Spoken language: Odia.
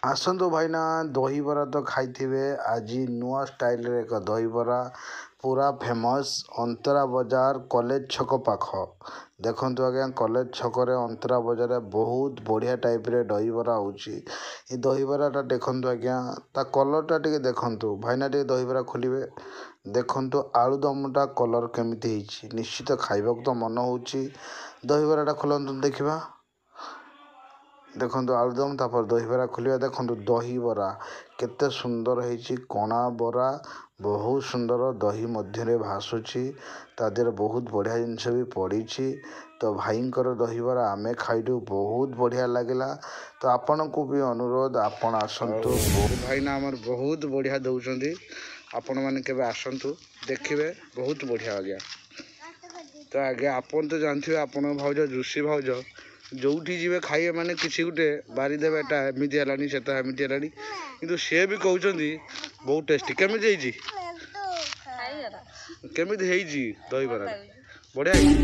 ଆସନ୍ତୁ ଭାଇନା ଦହିବରା ତ ଖାଇଥିବେ। ଆଜି ନୂଆ ଷ୍ଟାଇଲ୍ରେ ଏକ ଦହିବରା ପୁରା ଫେମସ୍ ଅନ୍ତରା ବଜାର କଲେଜ ଛକ ପାଖ। ଦେଖନ୍ତୁ ଆଜ୍ଞା, କଲେଜ ଛକରେ ଅନ୍ତରା ବଜାରରେ ବହୁତ ବଢ଼ିଆ ଟାଇପ୍ରେ ଦହିବରା ହେଉଛି। ଏ ଦହିବରାଟା ଦେଖନ୍ତୁ ଆଜ୍ଞା, ତା କଲର୍ଟା ଟିକେ ଦେଖନ୍ତୁ। ଭାଇନା ଟିକେ ଦହିବରା ଖୋଲିବେ, ଦେଖନ୍ତୁ ଆଳୁଦମଟା କଲର୍ କେମିତି ହେଇଛି। ନିଶ୍ଚିତ ଖାଇବାକୁ ତ ମନ ହେଉଛି। ଦହିବରାଟା ଖୋଲନ୍ତୁ ଦେଖିବା। ଦେଖନ୍ତୁ ଆଳୁଦମ, ତାପରେ ଦହିବରା ଖୋଲିବା। ଦେଖନ୍ତୁ ଦହିବରା କେତେ ସୁନ୍ଦର ହେଇଛି, କଣା ବରା ବହୁତ ସୁନ୍ଦର, ଦହି ମଧ୍ୟରେ ଭାସୁଛି, ତା ଦେହରେ ବହୁତ ବଢ଼ିଆ ଜିନିଷ ବି ପଡ଼ିଛି। ତ ଭାଇଙ୍କର ଦହିବରା ଆମେ ଖାଇଲୁ, ବହୁତ ବଢ଼ିଆ ଲାଗିଲା। ତ ଆପଣଙ୍କୁ ବି ଅନୁରୋଧ, ଆପଣ ଆସନ୍ତୁ। ଭାଇନା ଆମର ବହୁତ ବଢ଼ିଆ ଦେଉଛନ୍ତି, ଆପଣମାନେ କେବେ ଆସନ୍ତୁ ଦେଖିବେ, ବହୁତ ବଢ଼ିଆ ଆଜ୍ଞା। ତ ଆଜ୍ଞା ଆପଣ ତ ଜାଣିଥିବେ, ଆପଣଙ୍କ ଭାଉଜ ରୁଷି ଭାଉଜ ଯେଉଁଠି ଯିବେ ଖାଇବେ ମାନେ କିଛି ଗୋଟେ ବାରିଦେବେ, ଏଟା ଏମିତି ହେଲାଣି ସେଟା ଏମିତି ହେଲାଣି, କିନ୍ତୁ ସିଏ ବି କହୁଛନ୍ତି ବହୁତ ଟେଷ୍ଟି। କେମିତି ହେଇଛି? କେମିତି ହେଇଛି ଦହିବରା? ବଢ଼ିଆ ହେଇଛି।